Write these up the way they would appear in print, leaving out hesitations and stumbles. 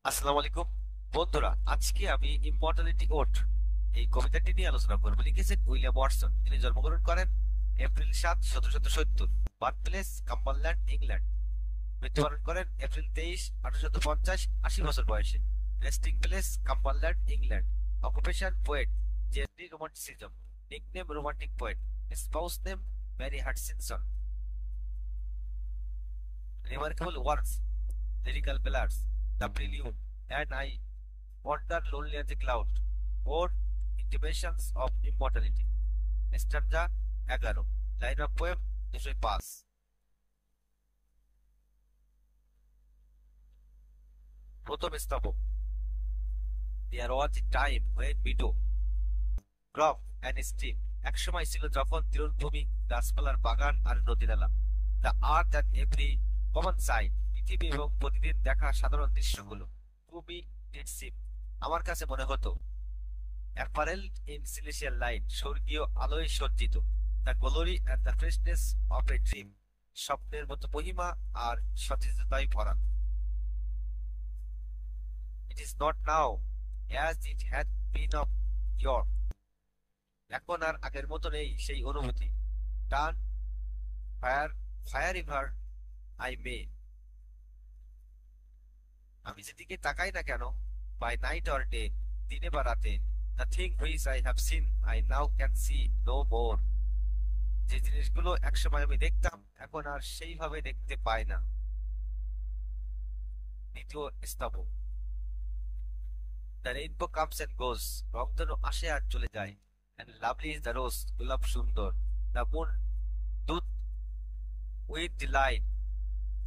আসসালামু আলাইকুম বন্ধুরা, আজকে আমি ইমমর্টালিটি ওট এই কবিতাটি নিয়ে আলোচনা করব। লিখেছেন উইলিয়াম ওয়াটসন। তিনি জন্মগ্রহণ করেন April 7, 1770। Birth place Cumberland, England. মৃত্যুবরণ করেন এপ্রিল 23, 1850, 80 বছর বয়সে। Resting place Cumberland, England. Occupation poet, genre romanticism. Nickname romantic poet. Spouse name Mary Hutchinson. Remarkable works: lyrical ballads, the prelude, and I Wander lonely as a cloud, or Intimations of Immortality। Stanza 11। Line of poem 205। প্রথম স্তবক: There was a time when meadow, crop and stream, একসময় ছিল যখন তৃণভূমি, গাছপালার বাগান আর নদী নালা। The earth and every common sight, পৃথিবী এবং প্রতিদিন দেখা সাধারণ দৃশ্যগুলো। টু মি ইট সিম, আমার কাছে মনে হতো। অ্যাপারেলড ইন সিলেশিয়াল লাইট, স্বর্গীয় আলোয় সজ্জিত। The glory and the freshness of a dream, স্বপ্নের মতো মহিমা আর সতেজতায় ভরা। It is not now as it had been of year, এখন আর আগের মতো নেই সেই অনুভূতি। Turn fire fire ever I may, আমি যেদিকে তাকাই না কেন, বাই নাইট অর ডে, দিনে বা রাতে, the thing which I have seen I now can see no more, যে জিনিসগুলো একসময় আমি দেখতাম এখন আর সেইভাবে দেখতে পাই না। দ্বিতীয় স্তবক: the rainbow comes and goes, রংধনু আসে আর চলে যায়। And lovely is the rose, গোলাপ সুন্দর। The moon doth with delight,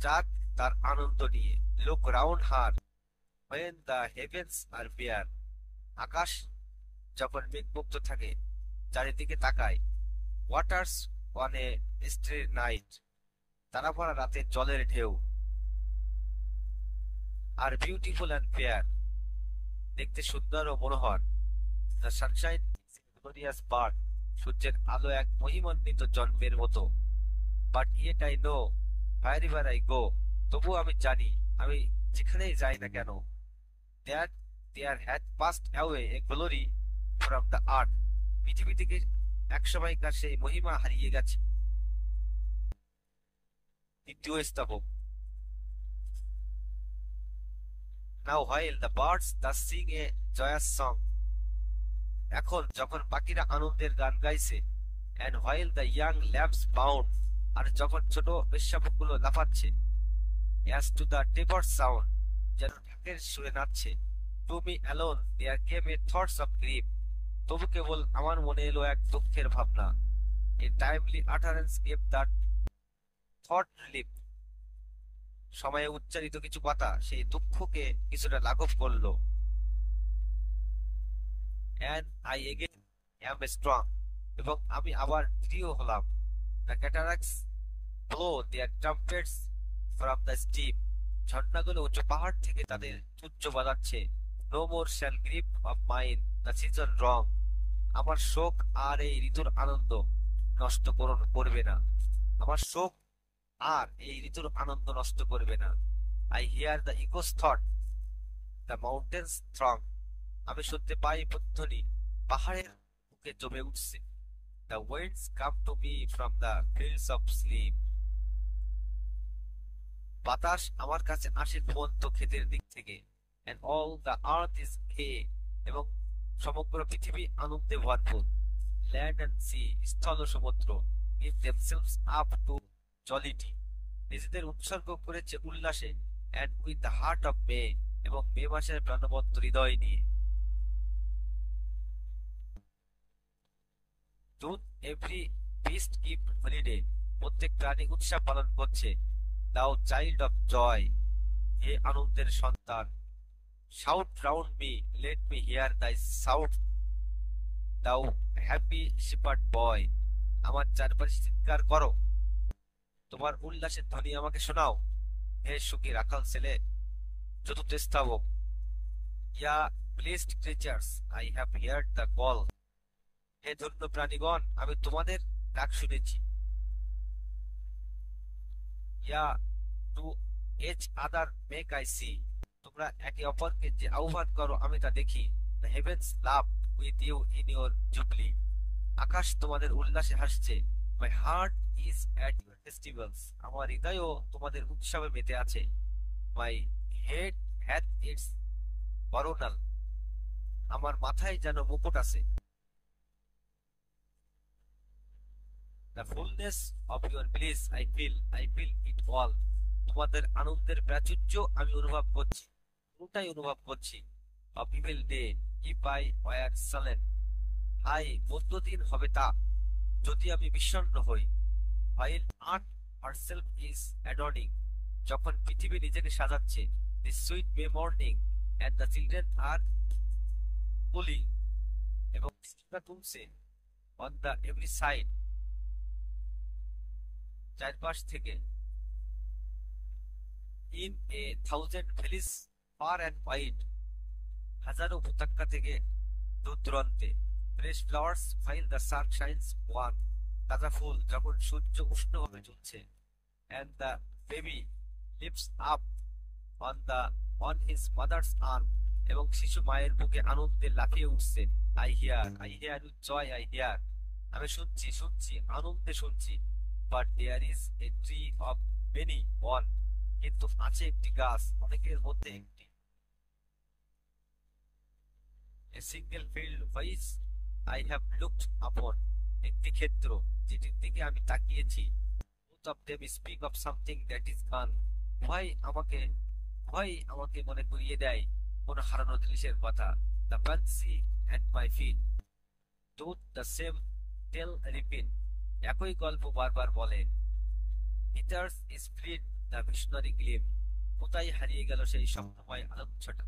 চাঁদ তার আনন্দ নিয়ে। Look round her when the heavens are bare, আকাশ যখন মেঘমুক্ত থাকে, চারিদিকে তাকায়। Waters on a starry night, তারা ভরা রাতে জলের ঢেউ। আর বিউটিফুল অ্যান্ড ফেয়ার, দেখতে সুন্দর ও মনোহর। দ্য সানশাইন গ্লোরিয়াস বার্থ, সূর্যের আলো এক মহিমান্বিত জন্মের মতো। But yet I know wherever I go, তবু আমি জানি, আমি যেখানেই যাই না কেন, that there had past away a glory from the earth, পৃথিবী থেকে এক সময়কার সেই মহিমা হারিয়ে গেছে। দ্বিতীয় স্তবক: now while the birds the sing a joyous song, এখন যখন পাখিরা আনন্দের গান গাইছে। And while the young lambs bound, আর যখন ছোট বেশ্যাবকগুলো লাফাচ্ছে। As to the tabor sound, যেন ঢাকের সুরে নাচছে। To me alone there came a thoughts of grief, তবু কেবল আমার মনে এলো এক দুঃখের ভাবনা। A timely utterance gave that thought relief, সময়ে উচ্চারিত কিছু কথা সেই দুঃখকে কিছুটা লাঘব করলো। And I again am strong, এবং আমি আবার দৃঢ় হলাম। The cataracts blow their trumpets from the steep, ঝর্ণাগুলো উঁচু পাহাড় থেকে তাদের তুচ্ছ বাজাচ্ছে। No more shall grief of mine the season wrong, আমার শোক আর এই ঋতুর আনন্দ নষ্ট করবে না। আমার শোক আর এই ঋতুর আনন্দ নষ্ট করবে না। I hear the echoes thought the mountains throng, আমি শুনতে পাই প্রধ্বনি, পাহাড়ের বুকে জমে উঠছে। The winds come to me from the fields of sleep, বাতাস আমার কাছে আসে ঘুমন্ত ক্ষেতের দিক থেকে। And all the earth is gay, এবং সমগ্র পৃথিবী আনন্দে ভরপুর। ল্যান্ড এন্ড সি, স্থল ও সমুদ্র, give themselves up to jollity, নিজেদের উৎসর্গ করেছে উল্লাসে। And with the heart of May, এবং মে মাসের প্রাণবন্ত হৃদয় নিয়ে। জুন এভরি বিস্ট গিভ হলিডে, প্রত্যেক প্রাণী উৎসব পালন করছে। দাও চাইল্ড অফ জয়, হে আনন্দের সন্তান। Shout round me, let me hear thy shout, দাও হ্যাপি শিপার্ড বয়, আমার চারপাশে চিৎকার করো, তোমার উল্লাসের ধ্বনি আমাকে শোনাও, হে সুখী রাখাল ছেলে। চতুর্থ স্তবক: ye blessed creatures I have heard the call, হে ধন্য প্রাণীগণ, আমি তোমাদের ডাক শুনেছি। Ye to each other make I see, তোমরা একে অপরকে যে আহ্বান করো আমি তা দেখি। The heavens laugh with you in your jubilee. আকাশ তোমাদের উল্লাসে হাসছে। My heart is at your festivals. আমার হৃদয়ও তোমাদের উৎসবে মেতে আছে। My head hath its coronal. আমার মাথায় যেন মুকুট আছে। The fullness of your bliss I feel it all. তোমাদের আনন্দের প্রাচুর্য আমি অনুভব করছি, পুরোটাই অনুভব করছি। A evil day if I were sullen. হাই মধ্যদিন হবে তা যদি আমি বিষণ্ণ হই। While art herself is adorning. যখন পৃথিবী নিজেকে সাজাচ্ছে। The sweet May morning and the children are pulling. এবং বৃষ্টিটা তুলছে on the every side. চারপাশ থেকে। In a thousand valleys far and wide. হাজারো উপত্যকা থেকে দূর দূরান্তে। Fresh flowers while the sun shines warm. তাজা ফুল যখন সূর্য উষ্ণভাবে জ্বলছে। And the baby lifts up on his mother's arm. এবং শিশু মায়ের বুকে আনন্দে লাফিয়ে উঠছে। I hear with joy I hear. আমি শুনছি আনন্দে শুনছি। But there is a tree of many one. কিন্তু আছে একটি গাছ অনেকের মধ্যে একটি। A single field which I have looked upon. একটি ক্ষেত্র যেটির দিকে আমি তাকিয়েছি। Both of them speak of something that is gone. ভয় আমাকে মনে করিয়ে দেয় কোন হারানো জিনিসের কথা। The fancy at my feet. Both the same tale repeat. একই গল্প বারবার বলে। Ethers is fled the visionary gleam. কোথায় হারিয়ে গেল সেই স্বপ্নময় আলোচ্ছটা?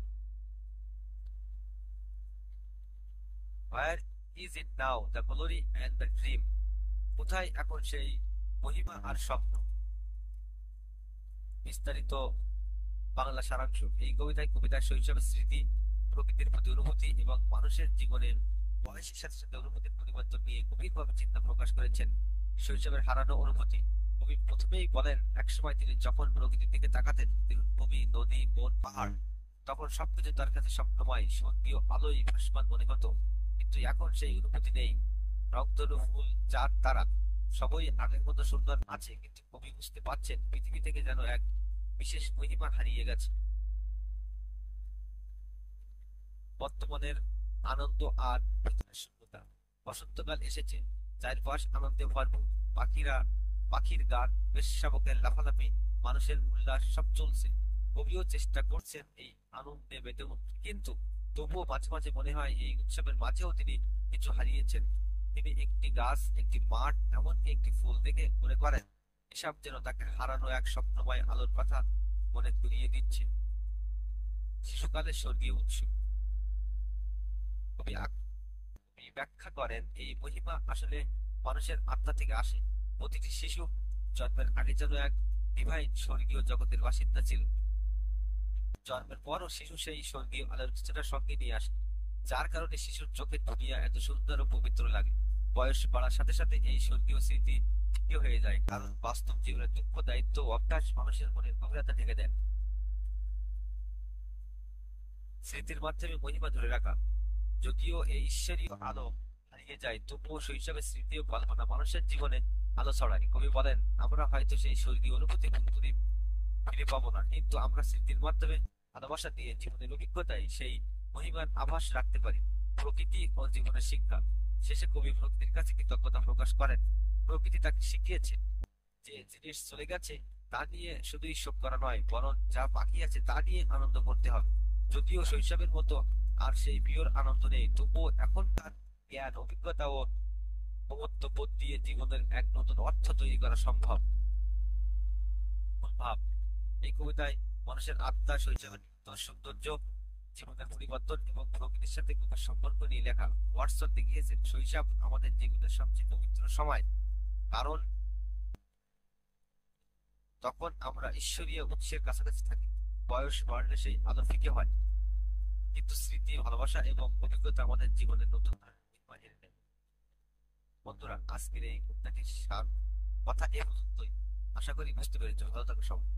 Where is it now, the glory and the dream? কোথায় এখন সেই মহিমা আর স্বপ্ন? বিস্তারিত বাংলা সারাংশ। এই কবিতার শৈশবের স্মৃতি, প্রকৃতির প্রতি অনুভূতি এবং মানুষের জীবনের বয়সের সাথে সাথে অনুভূতির পরিবর্তন নিয়ে গভীরভাবে চিন্তা প্রকাশ করেছেন। শৈশবের হারানো অনুভূতি। কবি প্রথমেই বলেন একসময় তিনি যখন প্রকৃতির দিকে তাকাতেন, ভূমি, নদী, বন, পাহাড়, তখন সবকিছু তার কাছে স্বপ্নময়, স্বর্গীয় আলোয় ভাসমান মনে হতো। কিন্তু এখন সেই অনুভূতি নেই। রংধনু, ফুল, চাঁদ, তারা সবই আগের মতো সুন্দর আছে, কিন্তু কবি বুঝতে পারছেন পৃথিবী থেকে যেন এক বিশেষ মহিমা হারিয়ে গেছে। বর্তমানের আনন্দ আর শূন্যতা। বসন্তকাল এসেছে, চারপাশ আনন্দে ভরপুর। পাখির গান, বেশ্যাবকের লাফালাফি, মানুষের উল্লাস সব চলছে। কবিও চেষ্টা করছেন এই আনন্দে মেতে উঠতে, কিন্তু তবুও মাঝে মাঝে মনে হয় এই উৎসবের মাঝেও তিনি কিছু হারিয়েছেন। তিনি একটি গাছ, একটি মাঠ, এমনকি একটি ফুল দেখে মনে করেন এসব যেন তাকে হারানো এক স্বপ্নময় আলোর কথা মনে করিয়ে দিচ্ছে। শিশুকালের স্বর্গীয় উৎসব। কবি ব্যাখ্যা করেন এই মহিমা আসলে মানুষের আত্মা থেকে আসে। প্রতিটি শিশু জন্মের আগে যেন এক ডিভাইন স্বর্গীয় জগতের বাসিন্দা ছিল। জন্মের পরও শিশু সেই স্বর্গীয় আলোর কিছুটার সঙ্গে নিয়ে আসে, যার কারণে শিশুর চোখের দুনিয়া এত সুন্দর ও পবিত্র লাগে। বয়স বাড়ার সাথে সাথে এই স্বর্গীয় স্মৃতি ফিকে হয়ে যায়, কারণ বাস্তব জীবনের দুঃখ, দায়িত্ব ও অভ্যাস মানুষের মনের গভীরতা ঢেকে দেন। স্মৃতির মাধ্যমে মহিমা ধরে রাখা। যদিও এই ঈশ্বরীয় আলো হারিয়ে যায়, তবুও শৈশবের স্মৃতি ও কল্পনা মানুষের জীবনে আলো ছড়ায়। কবি বলেন আমরা হয়তো সেই স্বর্গীয় অনুভূতি পুরোপুরি ফিরে পাবো না, কিন্তু আমরা স্মৃতির মাধ্যমে, ভালোবাসা দিয়ে, জীবনের অভিজ্ঞতায় সেই মহিমার আভাস রাখতে পারি। প্রকৃতি ও জীবনের শিক্ষা। শেষে কবি প্রকৃতির কাছে কৃতজ্ঞতা প্রকাশ করেন। প্রকৃতি তাকে শিখিয়েছে যে জিনিস চলে গেছে তা নিয়ে শুধুই শোক করা নয়, বরং যা বাকি আছে তা নিয়ে আনন্দ করতে হবে। যদিও শৈশবের মতো আর সেই পিওর আনন্দ নেই, তবুও এখনকার জ্ঞান, অভিজ্ঞতা ও বোধ দিয়ে জীবনের এক নতুন অর্থ তৈরি করা সম্ভব। ভাব। এই কবিতায় মানুষের আত্মা, শৈশবের সৌন্দর্য, জীবনের পরিবর্তন এবং প্রকৃতির সাথে গভীর সম্পর্ক নিয়ে লেখা। ওয়াটসন দেখিয়েছেন শৈশব আমাদের জীবনের সবচেয়ে পবিত্র সময়, কারণ তখন আমরা ঈশ্বরীয় উৎসের কাছাকাছি থাকি। বয়স বাড়লে সেই আলো ফিকে হয়, কিন্তু স্মৃতি, ভালোবাসা এবং অভিজ্ঞতা আমাদের জীবনের নতুন এনে দেয়। বন্ধুরা, আজকের এই কবিতাটির সার কথা এ পর্যন্তই। আশা করি বুঝতে পেরেছ। ভালো থাকো সবাই।